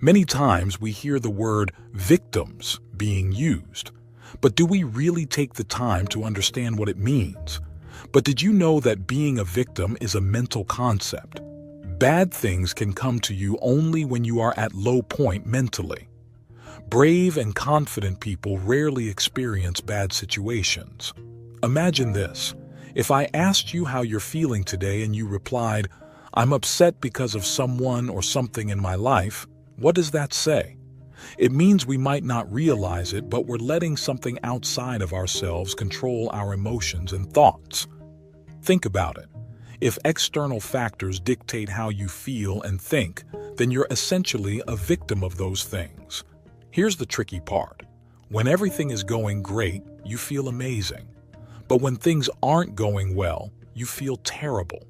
Many times we hear the word victims being used, but do we really take the time to understand what it means? But did you know that being a victim is a mental concept? Bad things can come to you only when you are at low point mentally. Brave and confident people rarely experience bad situations. Imagine this. If I asked you how you're feeling today and you replied, "I'm upset because of someone or something in my life," what does that say? It means we might not realize it, but we're letting something outside of ourselves control our emotions and thoughts. Think about it. If external factors dictate how you feel and think, then you're essentially a victim of those things. Here's the tricky part. When everything is going great, you feel amazing. But when things aren't going well, you feel terrible.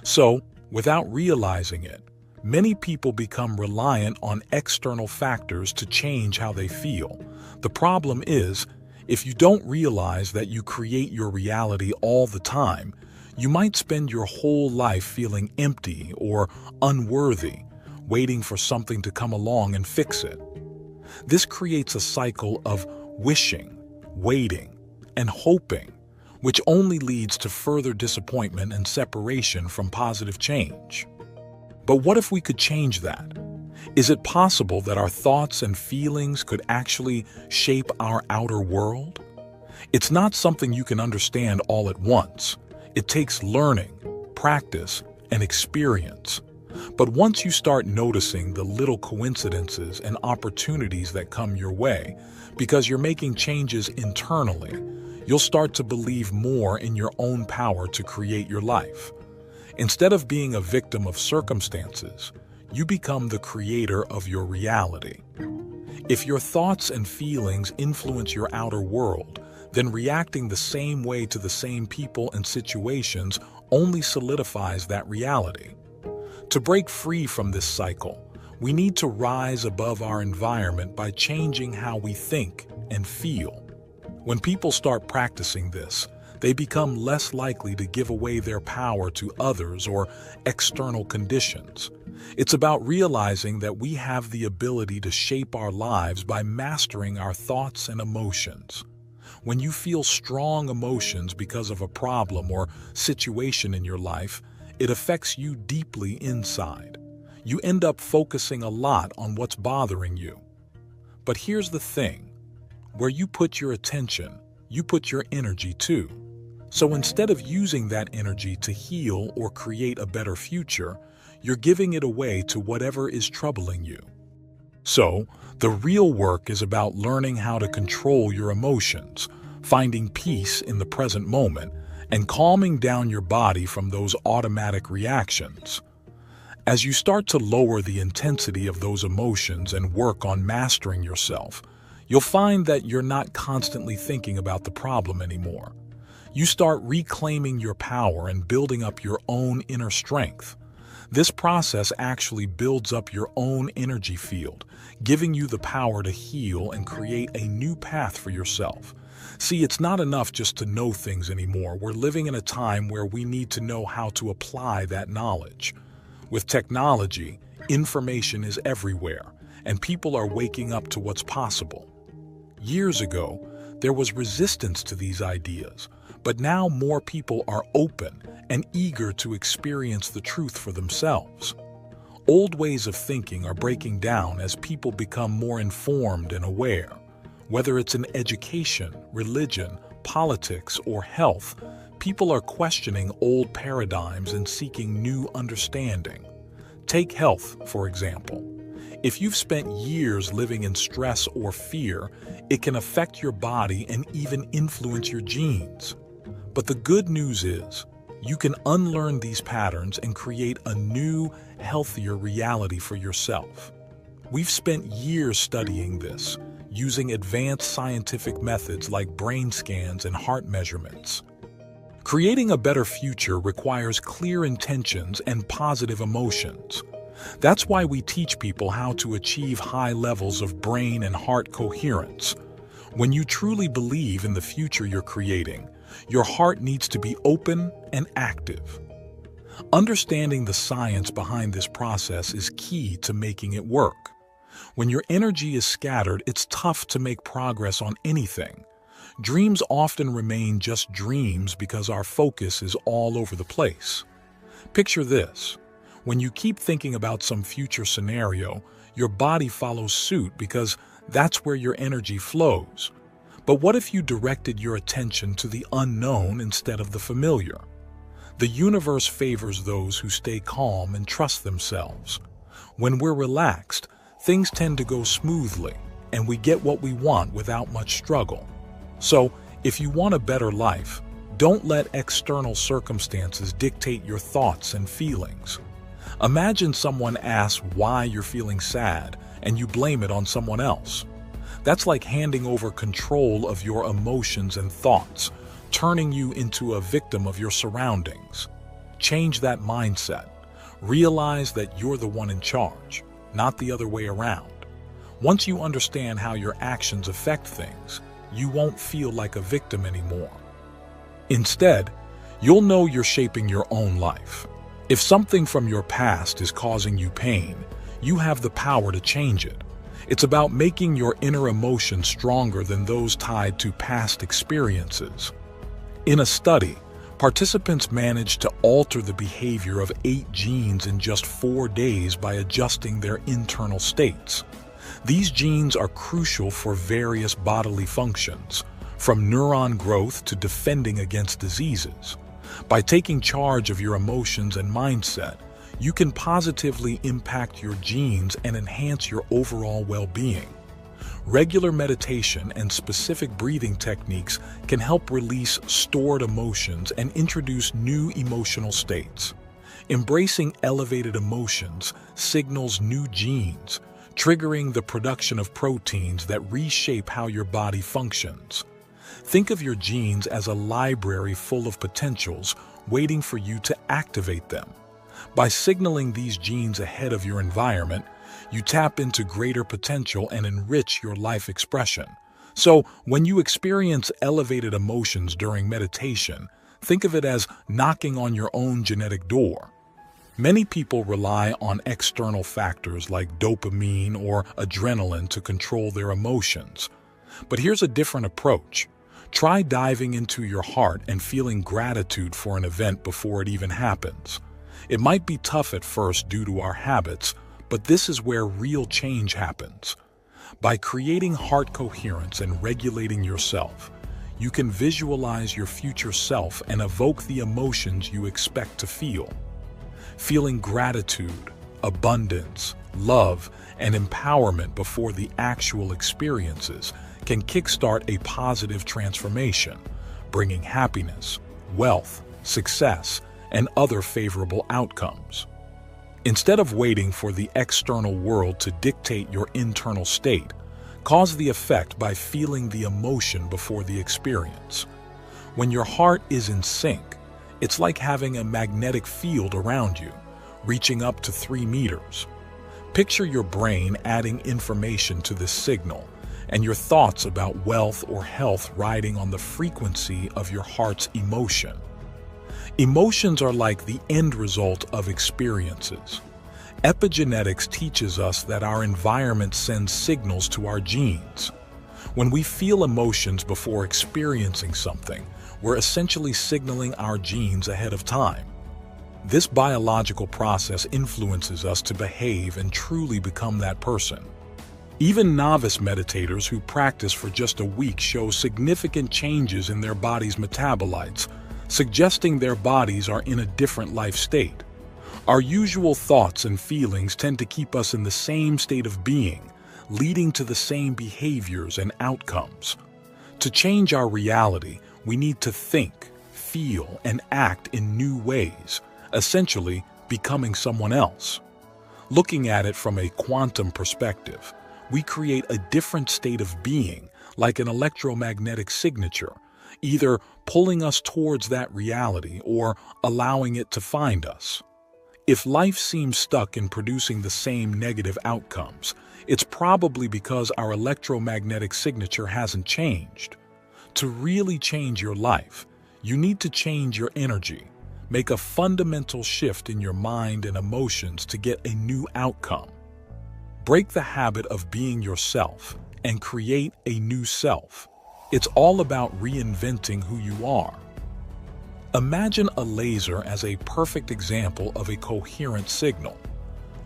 So, without realizing it, many people become reliant on external factors to change how they feel. The problem is, if you don't realize that you create your reality all the time, you might spend your whole life feeling empty or unworthy, waiting for something to come along and fix it. This creates a cycle of wishing, waiting, and hoping, which only leads to further disappointment and separation from positive change. But what if we could change that? Is it possible that our thoughts and feelings could actually shape our outer world? It's not something you can understand all at once. It takes learning, practice, and experience. But once you start noticing the little coincidences and opportunities that come your way, because you're making changes internally, you'll start to believe more in your own power to create your life. Instead of being a victim of circumstances, you become the creator of your reality. If your thoughts and feelings influence your outer world, then reacting the same way to the same people and situations only solidifies that reality. To break free from this cycle, we need to rise above our environment by changing how we think and feel. When people start practicing this, they become less likely to give away their power to others or external conditions. It's about realizing that we have the ability to shape our lives by mastering our thoughts and emotions. When you feel strong emotions because of a problem or situation in your life, it affects you deeply inside. You end up focusing a lot on what's bothering you. But here's the thing. Where you put your attention, you put your energy too. So instead of using that energy to heal or create a better future, you're giving it away to whatever is troubling you. So, the real work is about learning how to control your emotions, finding peace in the present moment, and calming down your body from those automatic reactions. As you start to lower the intensity of those emotions and work on mastering yourself, you'll find that you're not constantly thinking about the problem anymore. You start reclaiming your power and building up your own inner strength. This process actually builds up your own energy field, giving you the power to heal and create a new path for yourself. See, it's not enough just to know things anymore. We're living in a time where we need to know how to apply that knowledge. With technology, information is everywhere, and people are waking up to what's possible. Years ago, there was resistance to these ideas, but now more people are open and eager to experience the truth for themselves. Old ways of thinking are breaking down as people become more informed and aware. Whether it's in education, religion, politics, or health, people are questioning old paradigms and seeking new understanding. Take health, for example. If you've spent years living in stress or fear, it can affect your body and even influence your genes. But the good news is, you can unlearn these patterns and create a new, healthier reality for yourself. We've spent years studying this, using advanced scientific methods like brain scans and heart measurements. Creating a better future requires clear intentions and positive emotions. That's why we teach people how to achieve high levels of brain and heart coherence. When you truly believe in the future you're creating, your heart needs to be open and active. Understanding the science behind this process is key to making it work. When your energy is scattered, it's tough to make progress on anything. Dreams often remain just dreams because our focus is all over the place. Picture this. When you keep thinking about some future scenario, your body follows suit because that's where your energy flows. But what if you directed your attention to the unknown instead of the familiar? The universe favors those who stay calm and trust themselves. When we're relaxed, things tend to go smoothly, and we get what we want without much struggle. So, if you want a better life, don't let external circumstances dictate your thoughts and feelings. Imagine someone asks why you're feeling sad, and you blame it on someone else. That's like handing over control of your emotions and thoughts, turning you into a victim of your surroundings. Change that mindset. Realize that you're the one in charge, not the other way around. Once you understand how your actions affect things, you won't feel like a victim anymore. Instead, you'll know you're shaping your own life. If something from your past is causing you pain, you have the power to change it. It's about making your inner emotions stronger than those tied to past experiences. In a study, participants managed to alter the behavior of 8 genes in just 4 days by adjusting their internal states. These genes are crucial for various bodily functions, from neuron growth to defending against diseases. By taking charge of your emotions and mindset, you can positively impact your genes and enhance your overall well-being. Regular meditation and specific breathing techniques can help release stored emotions and introduce new emotional states. Embracing elevated emotions signals new genes, triggering the production of proteins that reshape how your body functions. Think of your genes as a library full of potentials waiting for you to activate them. By signaling these genes ahead of your environment, you tap into greater potential and enrich your life expression. So, when you experience elevated emotions during meditation, think of it as knocking on your own genetic door. Many people rely on external factors like dopamine or adrenaline to control their emotions. But here's a different approach. Try diving into your heart and feeling gratitude for an event before it even happens. It might be tough at first due to our habits, but this is where real change happens. By creating heart coherence and regulating yourself, you can visualize your future self and evoke the emotions you expect to feel. Feeling gratitude, abundance, love, and empowerment before the actual experiences can kickstart a positive transformation, bringing happiness, wealth, success, and other favorable outcomes. Instead of waiting for the external world to dictate your internal state, cause the effect by feeling the emotion before the experience. When your heart is in sync, it's like having a magnetic field around you, reaching up to 3 meters. Picture your brain adding information to this signal, and your thoughts about wealth or health riding on the frequency of your heart's emotion. Emotions are like the end result of experiences. Epigenetics teaches us that our environment sends signals to our genes. When we feel emotions before experiencing something, we're essentially signaling our genes ahead of time. This biological process influences us to behave and truly become that person. Even novice meditators who practice for just a week show significant changes in their body's metabolites, suggesting their bodies are in a different life state. Our usual thoughts and feelings tend to keep us in the same state of being, leading to the same behaviors and outcomes. To change our reality, we need to think, feel, and act in new ways, essentially becoming someone else. Looking at it from a quantum perspective, we create a different state of being, like an electromagnetic signature, either pulling us towards that reality or allowing it to find us. If life seems stuck in producing the same negative outcomes, it's probably because our electromagnetic signature hasn't changed. To really change your life, you need to change your energy, make a fundamental shift in your mind and emotions to get a new outcome. Break the habit of being yourself and create a new self. It's all about reinventing who you are. Imagine a laser as a perfect example of a coherent signal.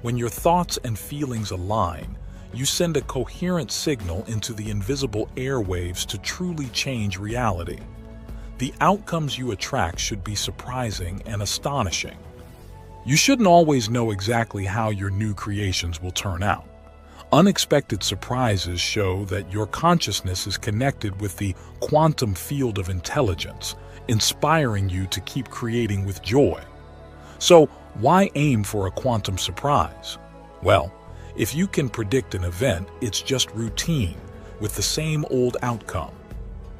When your thoughts and feelings align, you send a coherent signal into the invisible airwaves to truly change reality. The outcomes you attract should be surprising and astonishing. You shouldn't always know exactly how your new creations will turn out. Unexpected surprises show that your consciousness is connected with the quantum field of intelligence, inspiring you to keep creating with joy. So, why aim for a quantum surprise? Well, if you can predict an event, it's just routine, with the same old outcome.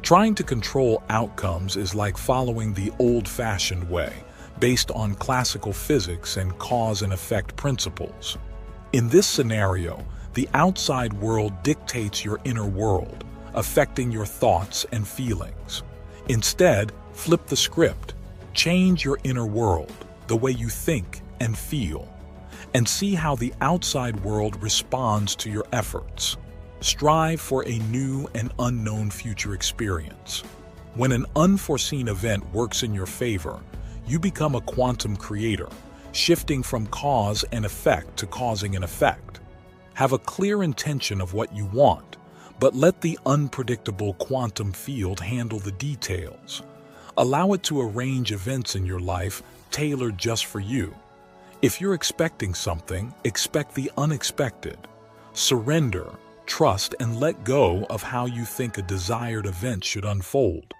Trying to control outcomes is like following the old-fashioned way, based on classical physics and cause and effect principles. In this scenario, the outside world dictates your inner world, affecting your thoughts and feelings. Instead, flip the script. Change your inner world, the way you think and feel, and see how the outside world responds to your efforts. Strive for a new and unknown future experience. When an unforeseen event works in your favor, you become a quantum creator, shifting from cause and effect to causing an effect. Have a clear intention of what you want, but let the unpredictable quantum field handle the details. Allow it to arrange events in your life tailored just for you. If you're expecting something, expect the unexpected. Surrender, trust, and let go of how you think a desired event should unfold.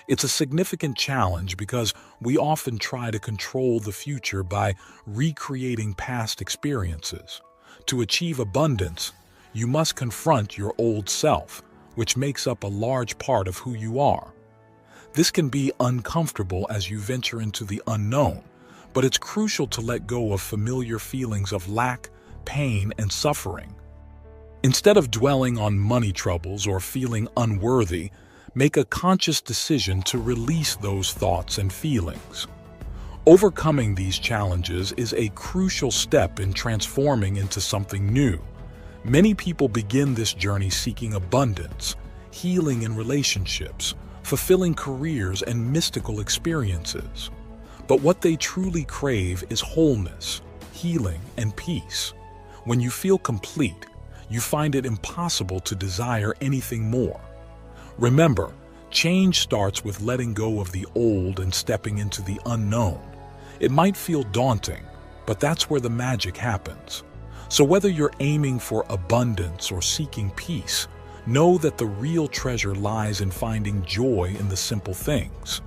It's a significant challenge because we often try to control the future by recreating past experiences. To achieve abundance, you must confront your old self, which makes up a large part of who you are. This can be uncomfortable as you venture into the unknown, but it's crucial to let go of familiar feelings of lack, pain, and suffering. Instead of dwelling on money troubles or feeling unworthy, make a conscious decision to release those thoughts and feelings. Overcoming these challenges is a crucial step in transforming into something new. Many people begin this journey seeking abundance, healing in relationships, fulfilling careers, and mystical experiences. But what they truly crave is wholeness, healing, and peace. When you feel complete, you find it impossible to desire anything more. Remember, change starts with letting go of the old and stepping into the unknown. It might feel daunting, but that's where the magic happens. So whether you're aiming for abundance or seeking peace, know that the real treasure lies in finding joy in the simple things.